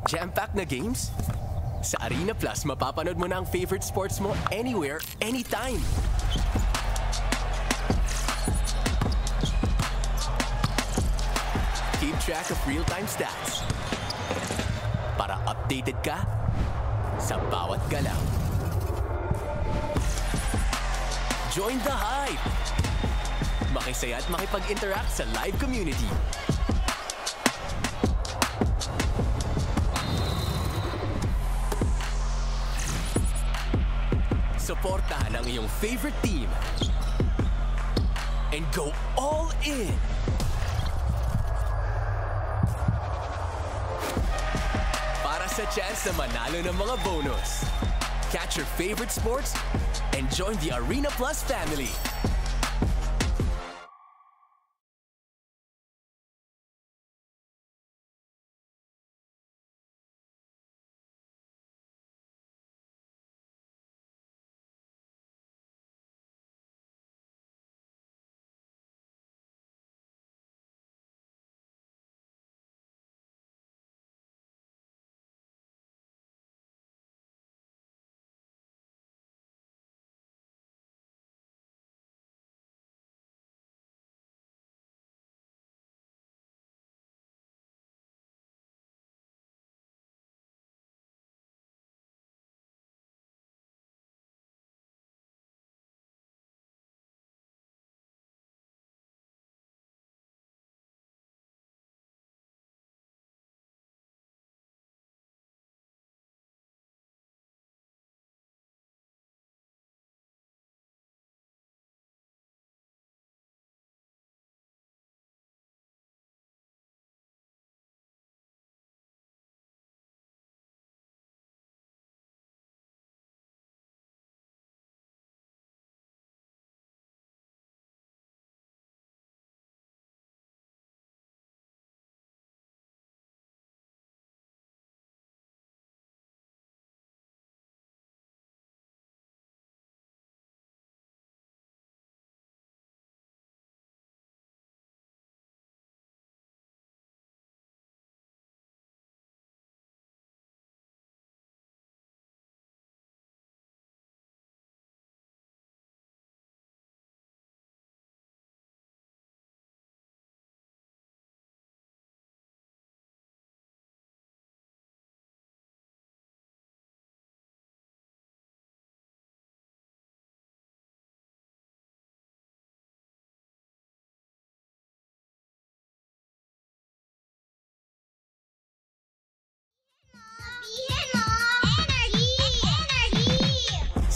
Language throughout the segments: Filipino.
Jam-packed na games? Sa Arena Plus, mapapanood mo na ang favorite sports mo anywhere, anytime. Keep track of real-time stats para updated ka sa bawat galaw. Join the hype! Makisaya at makipag-interact sa live community. Suportahan ang iyong favorite team and go all in. Para sa chance na manalo ng mga bonus. Catch your favorite sports and join the Arena Plus family.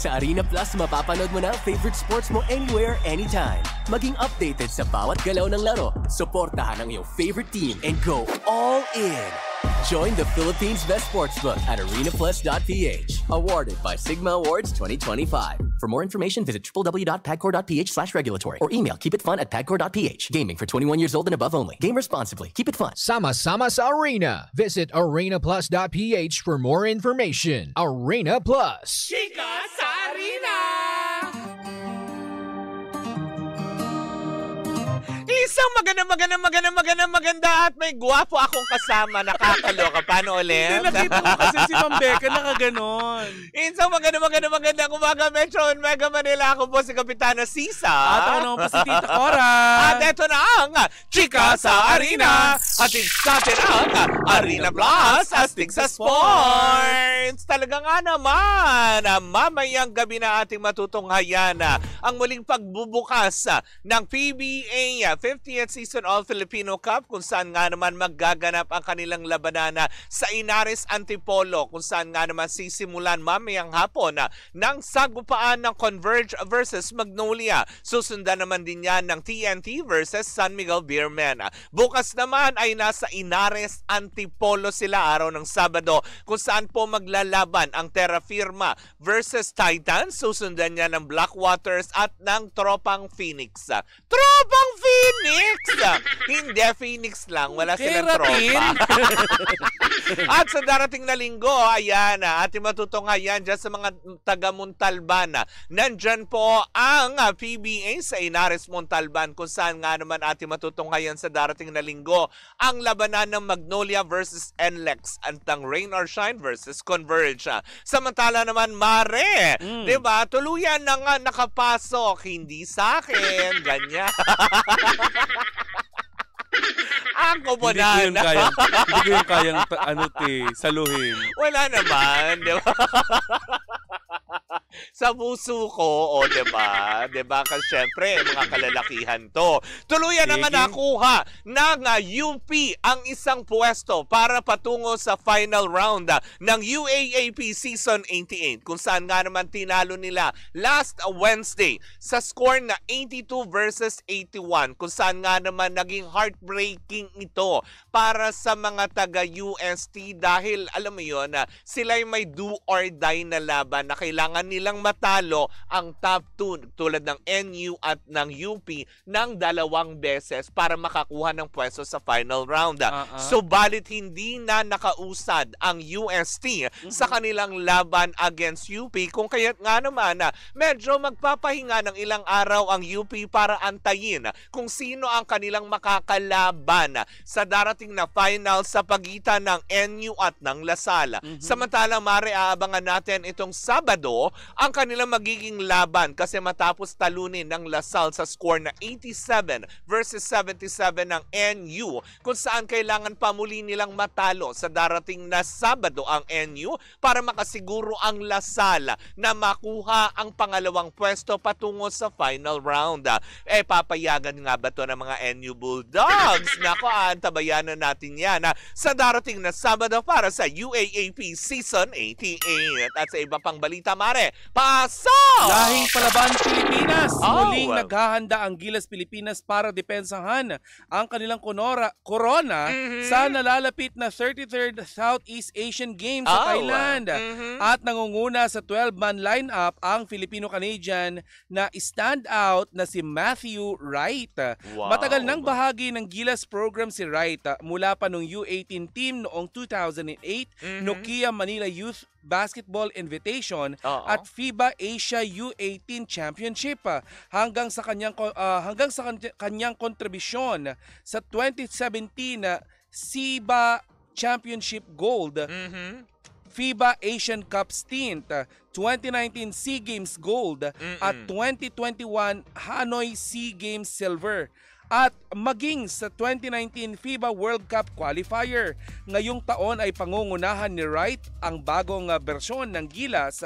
Sa Arena Plus, mapapanood mo na ang favorite sports mo anywhere, anytime. Maging updated sa bawat galaw ng laro. Suportahan ang iyong favorite team and go all in. Join the Philippines' best sportsbook at arenaplus.ph. Awarded by Sigma Awards 2025. For more information, visit www.pagcor.ph/regulatory or email keepitfun@pagcor.ph. Gaming for 21 years old and above only. Game responsibly. Keep it fun. Sama-sama sa Arena. Visit arenaplus.ph for more information. Arena Plus. Chika sa Arena! Isang maganda at may gwapo akong kasama. Nakakaloka. Paano ulit? Hindi, nakita ko kasi si Ma'am Becca nakaganon. Isang maganda umaga, Metro and Mega Manila. Ako po si Kapitana Sisa. At ako naman po si Tita Cora. At eto na ang Chika sa Arena. At sa atin ang Arena Plus, astig sa sports. Talaga nga naman, mamayang gabi na ating matutunghayan ang muling pagbubukas ng PBA 50th Season All-Filipino Cup, kung saan nga naman maggaganap ang kanilang labanan sa Inares Antipolo, kung saan nga naman sisimulan mamayang hapon ng sagupaan ng Converge versus Magnolia. Susundan naman din yan ng TNT versus San Miguel Beermen. Bukas naman ay nasa Inares Antipolo sila araw ng Sabado, kung saan po maglalaban ang Terra Firma versus Titans. Susundan niya ng Blackwaters at ng Tropang Phoenix. Tropang Phoenix! Hindi, Phoenix lang. Wala silang tropa. At sa darating na linggo, ayan, ating matutunghayan dyan sa mga taga Montalban. Nandyan po ang PBA sa Inares Montalban, kung saan nga naman ating matutunghayan sa darating na linggo ang labanan ng Magnolia versus NLEX at ng Rain or Shine versus Converge. Samantala naman, Mare, di ba? Tuluyan na nga nakapasok. Hindi sa akin. Ganyan. Ako mo na. Hindi ko yung kayang saluhin. Wala naman, di ba? Sa puso ko, o diba? Diba? Kasi syempre, mga kalalakihan to. Tuluyan naman nakuha ng UP ang isang pwesto para patungo sa final round ng UAAP Season 88, kung saan nga naman tinalo nila last Wednesday sa score na 82 versus 81, kung saan nga naman naging heartbreaking ito para sa mga taga-UST dahil, alam mo yun, sila'y may do or die na laban na kailangan nilang matalo ang top 2 tulad ng NU at ng UP ng 2 beses para makakuha ng pwesto sa final round. Subalit hindi na nakausad ang UST sa kanilang laban against UP, kung kaya't nga naman medyo magpapahinga ng ilang araw ang UP para antayin kung sino ang kanilang makakalaban sa darating na final sa pagitan ng NU at ng Lasal. Samantalang Mare, aabangan natin itong Sabado ang kanilang magiging laban kasi matapos talunin ng Lasal sa score na 87 versus 77 ng NU, kung saan kailangan pa muli nilang matalo sa darating na Sabado ang NU para makasiguro ang Lasal na makuha ang pangalawang pwesto patungo sa final round. Papayagan nga ba ito ng mga NU Bulldogs? Nako, antabayanan natin yan sa darating na Sabado para sa UAAP Season 88. At sa iba pang balita, Mare, pasok! Lahing palaban Pilipinas! Muling naghahanda ang Gilas Pilipinas para depensahan ang kanilang korona sa nalalapit na 33rd Southeast Asian Games sa Thailand. At nangunguna sa 12-man lineup ang Filipino-Canadian na standout na si Matthew Wright. Matagal nang bahagi ng Gilas program si Wright mula pa nung U18 team noong 2008, Nokia Manila Youth Basketball Invitation at FIBA Asia U18 Championship hanggang sa kanyang kontribusyon sa 2017 SIBA Championship Gold, FIBA Asian Cup stint, 2019 SEA Games Gold at 2021 Hanoi SEA Games Silver. At maging sa 2019 FIBA World Cup qualifier. Ngayong taon ay pangungunahan ni Wright ang bagong bersyon ng Gilas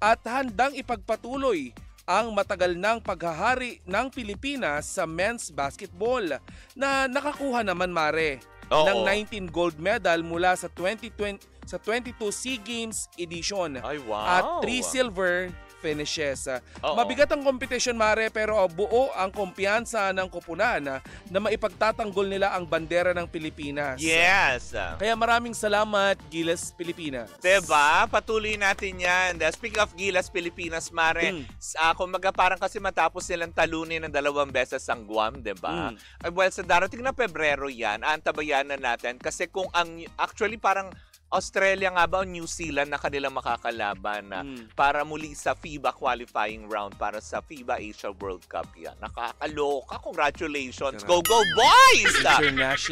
at handang ipagpatuloy ang matagal ng paghahari ng Pilipinas sa men's basketball na nakakuha naman, Mare, ng 19 gold medal mula sa 2020 sa 22 SEA Games edition at 3 silver finishes. Mabigat ang competition, Mare, pero buo ang kumpiyansa ng koponan na maipagtatanggol nila ang bandera ng Pilipinas. Yes! Kaya maraming salamat, Gilas Pilipinas. Diba? Patuloy natin yan. Speak of Gilas Pilipinas, Mare, kumbaga parang kasi matapos silang talunin ng 2 beses ang Guam, diba? Well, sa darating na Pebrero yan, antabayanan natin kasi kung actually parang Australia nga ba o New Zealand na kanilang makakalaban para muli sa FIBA qualifying round para sa FIBA Asia World Cup yan. Nakakaloka. Congratulations. Go, go, boys!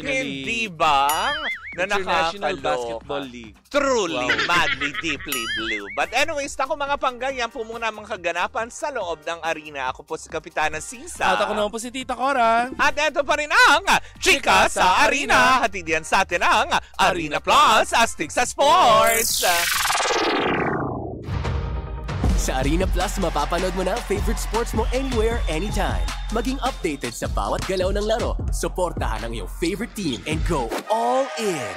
Hindi ba? International Basketball League. Truly, madly, deeply blue. But anyways, ako mga pangganyan po muna mga kaganapan sa loob ng arena. Ako po si Kapitana Sisa. At ako naman po si Tita Cora. At eto pa rin ang Chika sa Arena. Hatid yan sa atin ang Arena Plus Astig sa Sports. Sa Arena Plus, mapapanood mo na ang favorite sports mo anywhere, anytime. Maging updated sa bawat galaw ng laro. Suportahan ang iyong favorite team and go all in.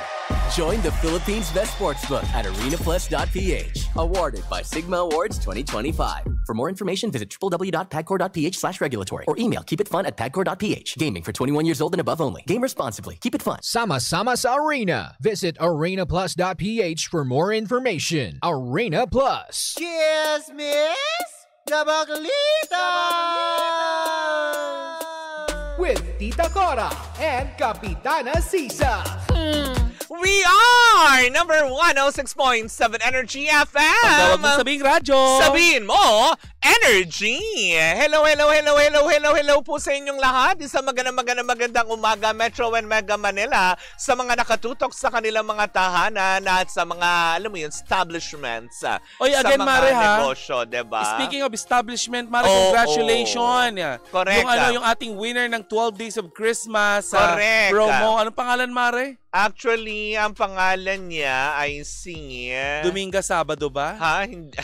Join the Philippines' best sportsbook at arenaplus.ph. Awarded by Sigma Awards 2025. For more information, visit www.pagcor.ph/regulatory or email keepitfun@pagcor.ph. Gaming for 21 years old and above only. Game responsibly. Keep it fun. Sama-sama sa Arena. Visit arenaplus.ph for more information. Arena Plus. Cheers, Miss Gabaglita! With Tita Cora and Kapitana Sisa. We are number 106.7 Energy FM. Pagtawag mo sabing radyo. Sabihin mo, Energy. Hello po sa inyong lahat. Isang magandang umaga, Metro and Mega Manila, sa mga nakatutok sa kanilang mga tahanan at sa mga, alam mo yun, establishments. Oy, sa again, mga Mare, ha? negosyo, diba? Speaking of establishment, Mare, congratulations. Correct. Yung ating winner ng 12 Days of Christmas Correct. promo. Anong pangalan, Mare? Actually, ang pangalan niya ay si... Dominga Sabado ba? Ha? Hindi.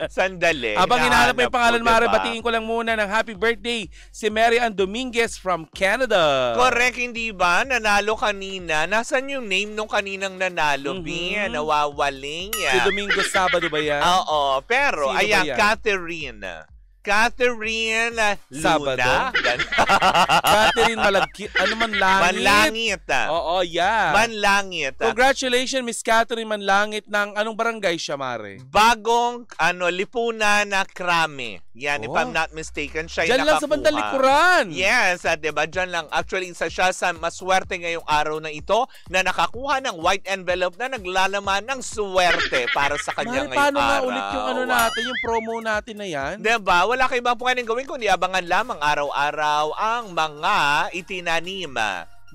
Sandali. Habang hinahanap mo yung pangalan, Mare, diba? batiin ko lang muna ng happy birthday si Mary Ann Dominguez from Canada. Correct, hindi ba? Nanalo kanina. Nasaan yung name nung kaninang nanalo, B? Nawawaling. Si Domingo Sabado ba yan? Oo, pero, Sino ayan, ba yan? Catherine Sabado? Luna. Catherine Malagkit. Ano man langit? Manlangit. Oo, yeah. Manlangit. Congratulations, Miss Catherine Manlangit ng anong barangay siya, Mare? Bagong Lipunan na Krame. Yan, if I'm not mistaken, siya Diyan yung lang sa bandang likuran. Yes, diba? Diyan lang. Actually, isa siya sa maswerte ngayong araw na ito na nakakuha ng white envelope na naglalaman ng swerte para sa kanya Mare, ngayong paano araw. nga ulit yung ano natin, yung promo natin na yan? Diba? Wala kayo bang pwedeng gawin kundi abangan lamang araw-araw ang mga itinanim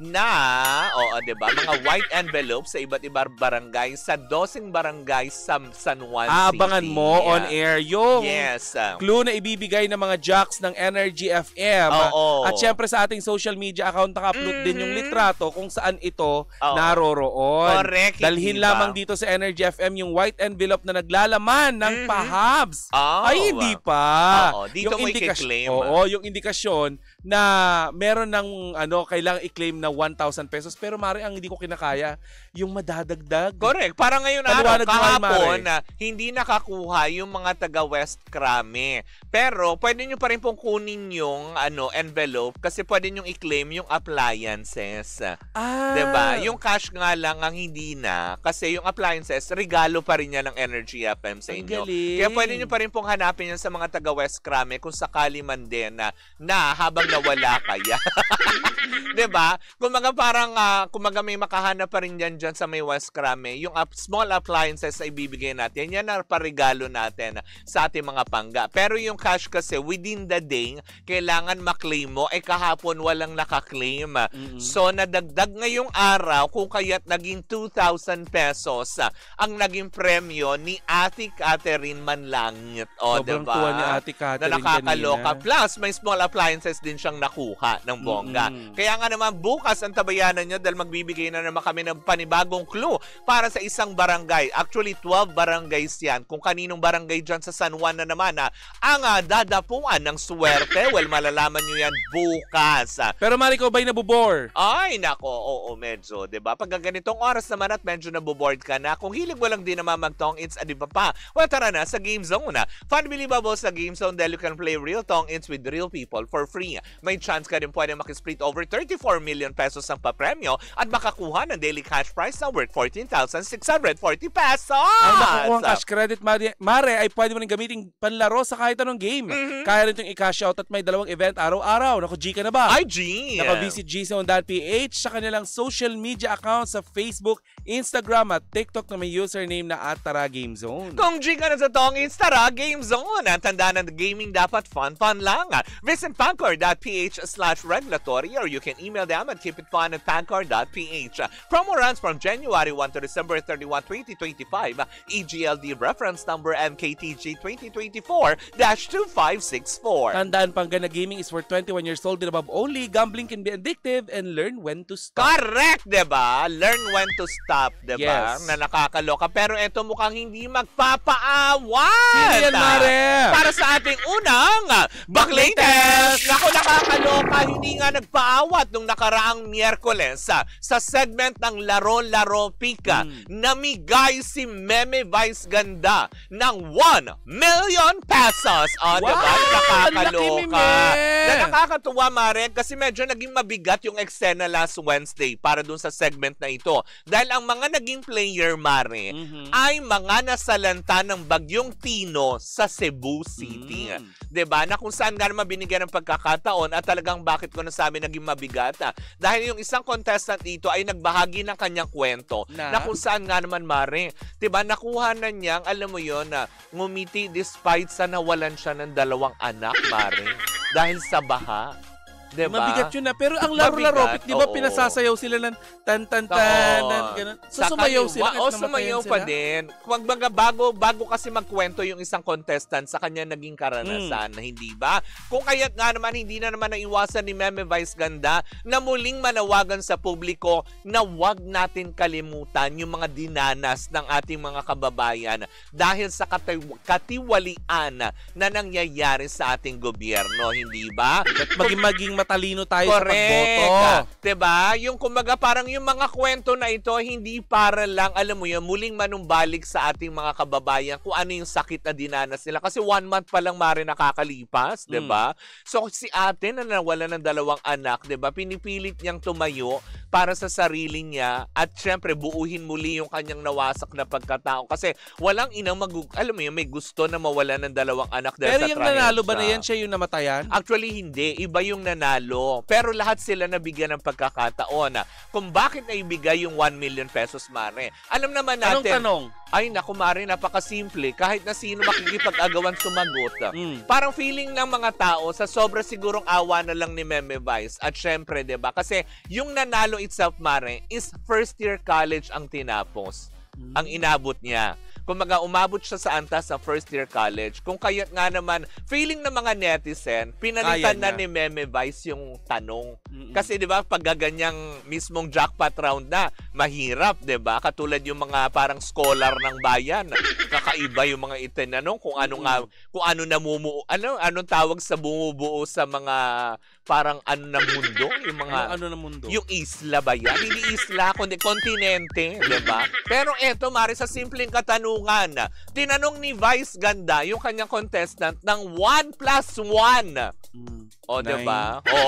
na, diba, mga white envelope sa iba't ibang barangay sa 12 barangay sa San Juan City. Abangan mo on air yung clue na ibibigay ng mga jocks ng Energy FM. At syempre sa ating social media account naka-upload din yung litrato kung saan ito naroroon. Correct. Dalhin lamang dito sa Energy FM yung white envelope na naglalaman ng pahabs. Ay, hindi pa. Dito mo i-claim. Yung indikasyon na meron ng kailangang i-claim na 1,000 pesos. Pero Mare, ang hindi ko kinakaya, yung madadagdag. Correct. Para ngayon Paliwanag kahapon na hindi nakakuha yung mga taga West Krame. Pero pwede nyo pa rin pong kunin yung envelope kasi pwede nyo i-claim yung appliances. Diba? Yung cash nga lang ang hindi na kasi yung appliances, regalo pa rin yan ng Energy FM sa inyo. Kaya pwede nyo pa rin pong hanapin yan sa mga taga West Krame kung sakali man din na habang nawala kaya. Diba? Kumaga parang, kumaga may makahanap pa rin yan dyan sa may West Krame. Yung small appliances na ibibigay natin, yan na parigalo natin sa ating mga pangga. Pero yung cash kasi, within the day, kailangan maklaim mo. Kahapon walang nakaklaim. So, nadagdag ngayong araw, kung kaya't naging 2,000 pesos ang naging premyo ni Ate Catherine Manlangit. Sobrang diba? tuwa ni Ate Catherine na nakakaloka. kanina. Plus, may small appliances din siyang nakuha ng bongga. Kaya nga naman, bukas ang tabayanan nyo dahil magbibigay na naman kami ng panibagong clue para sa isang barangay. Actually, 12 barangays yan. Kung kaninong barangay dyan sa San Juan na naman ang dadapuan ng swerte, well, malalaman nyo yan bukas. Pero Mare, ko ba'y nabubore? Ay, nako, oo, medyo, diba? Pag ganitong oras naman at medyo naboboard ka na, kung hilig mo lang din naman magtong, it's adiba pa. Well, tara na sa Game Zone na. Fun-believable sa Game Zone dahil you can play real tong-its with real people for free. May chance ka rin pwede makisplit over 34 million pesos ang papremyo at makakuha ng daily cash prize na worth 14,640 pesos! Ang nakukuha cash credit, Mare, ay pwede mo rin gamitin panlaro sa kahit anong game. Kaya rin itong i-cash out at may 2 event araw-araw. Naku, G ka na ba? Ay, G! Naka-visit gzone.ph sa kanilang social media accounts sa Facebook, Instagram at TikTok na may username na @TaraGameZone. Kung G ka na sa tong-its, tara, Game Zone! Ang tandaan ng gaming dapat fun lang. Visit pancor.ph/regulatory or you can email them at keepitfun@pancor.ph. Promo runs from January 1 to December 31, 2025. EGLD reference number MKTG 2024-2564. Tandaan, Panggana Gaming is for 21 years old and above only. Gambling can be addictive and learn when to stop. Correct, diba? Learn when to stop, diba? Yes. Na nakakaloka. Pero eto mukhang hindi magpapaawat. Sino yan, Mare? Para sa ating unang Backlatest! Naku, nakakaloka. Hindi nga nagpaawat nung nakaraang Miyerkules sa segment ng Laro-Laro Pika. Namigay si Meme Vice Ganda ng 1 million pesos. Wow! Diba? Nakakaloka. Meme! Na nakakatuwa, Mare, kasi medyo naging mabigat yung eksena last Wednesday para dun sa segment na ito. Dahil ang mga naging player, Mare, ay mga nasalanta ng Bagyong Tino sa Cebu City. Diba? Na kung saan nga naman binigyan ng pagkakataon pagkakataon at talagang bakit ko nasabi naging mabigat. Dahil yung isang contestant dito ay nagbahagi ng kanyang kwento na kung saan nga naman, Mare, diba, nakuha na niyang, alam mo yon, na ngumiti despite sa nawalan siya ng 2 anak, Mare. Dahil sa baha. Diba? Mabigat yun na. Pero ang laro-laro, di ba pinasasayaw sila ng tan-tan-tan, gano'n. So sumayaw sila. Sumayaw pa din. Bago kasi magkwento yung isang contestant sa kanya naging karanasan, hindi ba? Kung kaya't nga naman, hindi na naman naiwasan ni Meme Vice Ganda na muling manawagan sa publiko na wag natin kalimutan yung mga dinanas ng ating mga kababayan dahil sa katiwalian na nangyayari sa ating gobyerno, hindi ba? Maging matalino tayo sa pagboto. Diba? Yung kumbaga parang yung mga kwento na ito, hindi para lang, alam mo yun, muling manumbalik sa ating mga kababayan kung ano yung sakit na dinanas nila. Kasi 1 month pa lang, Mare, nakakalipas, diba? So si ate na nawala ng 2 anak, diba? Pinipilit niyang tumayo para sa sarili niya at syempre buuhin muli yung kanyang nawasak na pagkatao. Kasi walang inang alam mo yun, may gusto na mawala ng 2 anak dahil pero sa yung trahedya. nanalo ba na yan, siya yung namatayan? Actually, hindi. Iba yung nanalo. Pero lahat sila nabigyan ng pagkakataon. Kung bakit naibigay yung 1 million pesos, Mare? Alam naman natin. Anong tanong? Ay, naku, Mare, napakasimple. Kahit na sino makikipag-agawan sumagot. Parang feeling ng mga tao sa sobra sigurong awa na lang ni Meme Vice. At syempre, diba? Kasi yung nanalo itself, Mare, is first year college ang tinapos. Ang inabot niya. Kumbaga, umabot siya sa antas sa first year college. Kung kaya't nga naman, feeling ng mga netizen, pinalitan na ni Meme Vice yung tanong. Kasi di ba, pag gaganyang mismong jackpot round na, mahirap, di ba? Katulad yung mga parang scholar ng bayan. Kakaiba yung mga itinanong kung ano namumuo, anong tawag sa bumubuo sa mga parang na mundo, yung mga ano na mundo? Yung isla ba yan? Hindi isla, kundi kontinente, di ba? Pero eto, Mare, sa simpleng katanungan, tinanong ni Vice Ganda yung kanyang contestant ng 1 + 1. O, di ba? O.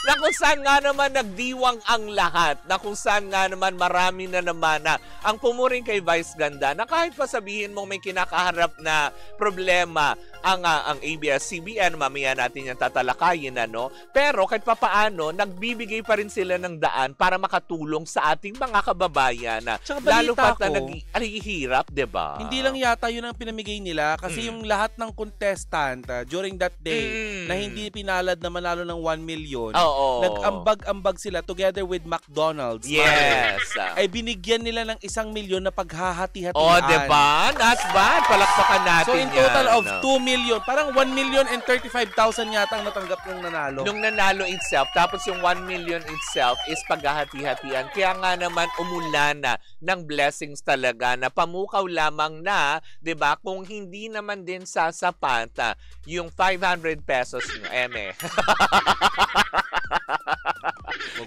Na kung saan nga naman nagdiwang ang lahat, na kung saan nga naman marami na naman na ang pumuring kay Vice Ganda na kahit pa sabihin mong may kinakaharap na problema ang ABS-CBN, mamaya natin yung tatalakayin, ano? Pero kahit papaano, nagbibigay pa rin sila ng daan para makatulong sa ating mga kababayan. Lalo pat na naghihirap, diba? Hindi lang yata yun ang pinamigay nila kasi yung lahat ng contestant during that day na hindi pinalad na manalo ng 1 million, nag-ambag-ambag sila together with McDonald's. Yes. Ay binigyan nila ng 1 million na paghahati-hatian. Oh, diba? Not bad. Palakpakan natin yan. So in total of 2 million, parang 1,035,000 yata ang natanggap ng nanalo. Nung nanalo itself, tapos yung 1 million itself is paghahati-hatian. Kaya nga naman umulan na ng blessings talaga na pamukaw lamang na, 'di ba? Kung hindi naman din sasapat yung 500 pesos ng eme.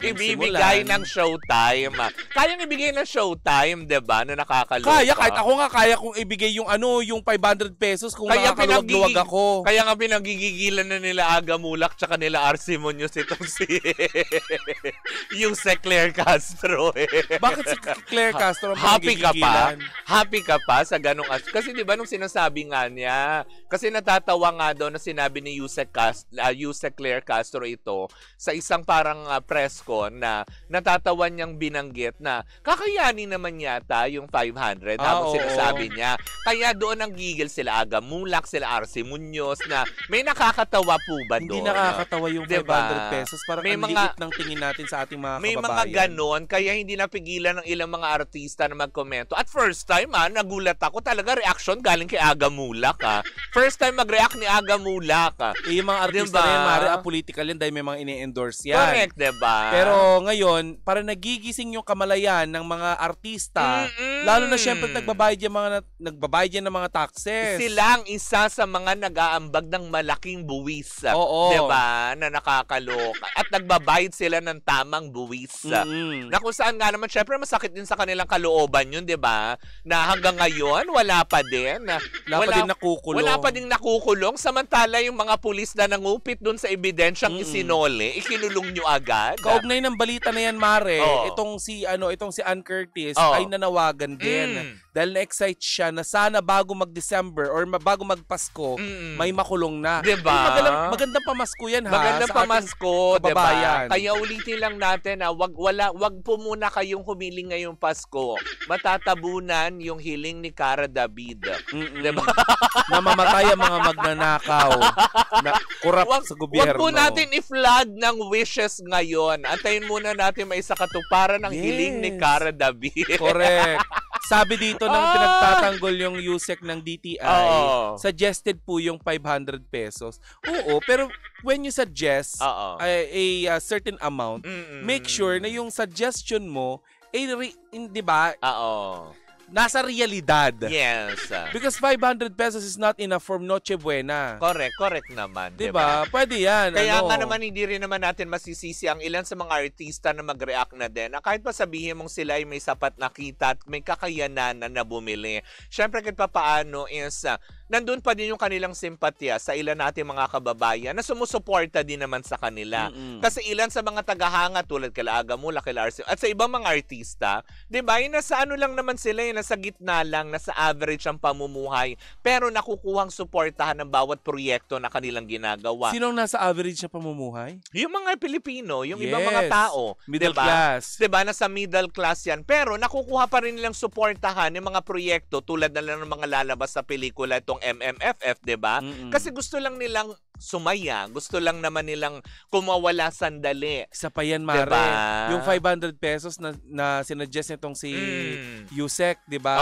Ibibigay ng Showtime. Kayang ibigay ng Showtime, 'di ba? Na nakakaloka. Kahit ako nga kaya kong ibigay yung yung 500 pesos kung nakakaluwag ako. Kaya nga pinagigigilan na nila Aga Mulak tsaka nila Arce Muñoz itong si yung si Claire Castro. Bakit si Claire Castro happy ka pa? Happy ka pa sa ganong kasi 'di ba nung sinasabi nga niya, kasi natatawa nga daw na sinabi ni Yusek Claire Castro ito sa isang parang press con na natatawan niyang binanggit na kakayanin naman yata yung 500 habang sinasabi niya. Kaya doon ang gigil sila Aga Mulak, sila Arce Muñoz na may nakakatawa po ba doon? Hindi nakakatawa yung 500 diba? pesos. Parang ang liit ng tingin natin sa ating mga may kababayan. May mga ganon, kaya hindi napigilan ng ilang mga artista na magkomento. At first time nagulat ako talaga reaction galing kay Aga Mulak. First time mag-react ni Aga Mulak. Yung mga artista na yan, Mare, political yan dahil may mga ini-endorse yan. Correct, diba? Pero ngayon, para nagigising yung kamalayan ng mga artista, lalo na syempre nagbabayad yan ng mga taxes. Sila ang isa sa mga nag-aambag ng malaking buwis. Oo. Diba? Na nakakaloka. At nagbabayad sila ng tamang ang buwis. Na kung saan nga naman, syempre masakit din sa kanilang kalooban yun, di ba? Na hanggang ngayon, wala pa din. Wala pa din nakukulong. Samantala yung mga pulis na nangupit dun sa ebidensyang isinole, ikinulong nyo agad. Kaugnay ng balita na yan, Mare, itong si Ann Curtis ay nanawagan din. Dahil na-excite siya na sana bago mag-December or bago mag-Pasko, may makulong na. Diba? Magandang pamasko yan, ha? Magandang pamasko, kababayan. Diba? Kaya ulitin lang natin, wag po muna kayong humiling ngayong Pasko. Matatabunan yung hiling ni Cara David. Diba? Na mamatay ang mga magnanakaw. Na kurap sa gobyerno. Wag po natin i-flood ng wishes ngayon. Antayin muna natin may isa katuparan ng hiling ni Cara David. Correct. Sabi dito ng pinagtatanggol yung USEC ng DTI, suggested po yung 500 pesos. Oo, pero when you suggest a certain amount, make sure na yung suggestion mo, di ba? Nasa realidad. Yes. Because 500 pesos is not enough for Noche Buena. Correct naman. Diba? Pwede yan. Kaya nga naman, hindi rin naman natin masisisi ang ilan sa mga artista na mag-react na din. Na kahit pa sabihin mong sila ay may sapat na kita at may kakayanan na bumili. Siyempre, kahit pa paano is, nandun pa din yung kanilang simpatya sa ilan natin mga kababayan na sumusuporta din naman sa kanila. Kasi ilan sa mga tagahanga tulad kila Agamula, kila Arceo, at sa ibang mga artista, diba? Yung nasa ano lang naman sila, yung nasa gitna lang, nasa average ang pamumuhay, pero nakukuhang suportahan ng bawat proyekto na kanilang ginagawa. Sinong nasa average na pamumuhay? Yung mga Pilipino, yung ibang mga tao. Middle class. Diba? Nasa middle class yan. Pero nakukuha pa rin nilang suportahan yung mga proyekto tulad na lang ng mga lalabas sa pelikula itong MMFF, diba? Kasi gusto lang nilang sumaya. Gusto lang naman nilang kumawala sandali. Isa pa yan, Mare. Diba? Yung 500 pesos na sinuggest nitong si Yusek, di ba?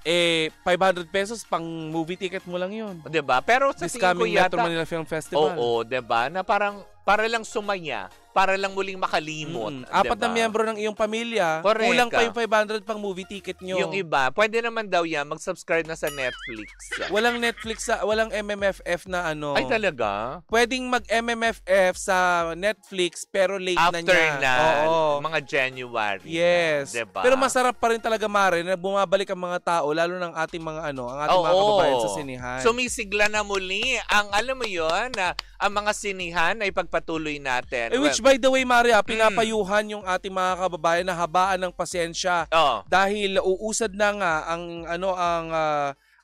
500 pesos pang movie ticket mo lang yun. Diba? Pero sa tingin ko yata, Metro Manila Film Festival. Oo, diba? Na parang para lang sumaya, para lang muling makalimot. Apat na miyembro ng iyong pamilya, kulang pa yung 500 pang movie ticket nyo. Yung iba, pwede naman daw yan, mag-subscribe na sa Netflix. Walang Netflix, walang MMFF na ano. Ay, talaga? Pwedeng mag-MMFF sa Netflix, pero late after na niya. Oo. Mga January. Yes. Na, diba? Pero masarap pa rin talaga, Mare, na bumabalik ang mga tao, lalo ng ating mga ang ating mga kababayan sa sinihan. Sumisigla na muli ang, alam mo yun, ang mga sinihan ay pagpatuloy natin. Which by the way, Maria, pinapayuhan yung ating mga kababayan na habaan ng pasensya dahil uusad na nga ang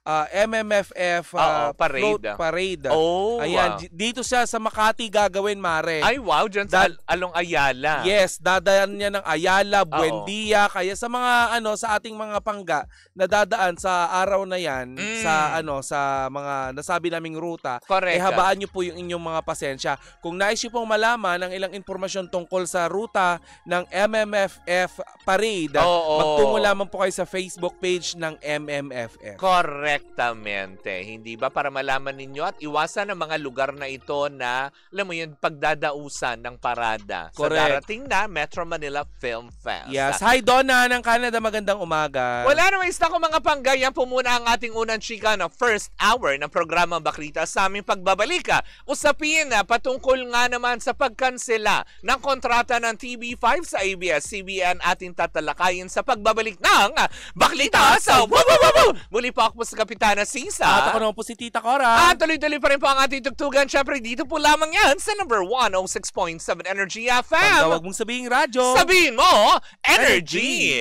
MMFF parade. Ayan, dito siya sa Makati gagawin, Mare. Ay, wow, dyan sa Along Ayala. Yes, dadaan niya ng Ayala, Buendia, kaya sa mga sa ating mga pangga na dadaan sa araw na yan sa mga nasabi naming ruta, habaan niyo po yung inyong mga pasensya. Kung nais niyo pong malaman ang ilang impormasyon tungkol sa ruta ng MMFF parade, magtungo lamang po kayo sa Facebook page ng MMFF. Correctamente. Hindi ba para malaman ninyo at iwasan ang mga lugar na ito na, alam mo yun, pagdadausan ng parada sa darating na Metro Manila Film Fest. Yes. Hi, Donna ng Canada. Magandang umaga. Wala naman ko mga panggay. Yan po muna ang ating unang chika na first hour ng programang Baklita sa aming pagbabalika. Usapin na patungkol nga naman sa pagkansela ng kontrata ng TV5 sa ABS-CBN ating tatalakayin sa pagbabalik ng Baklita sa Muli po ako sa Kapitana Sisa. At ako naman po si Tita Cora. At tuloy-tuloy pa rin po ang ating tugtugan. Siyempre, dito po lamang yan sa number 106.7 Energy FM. Pagkawag mong sabihin radyo. Sabihin mo, Energy!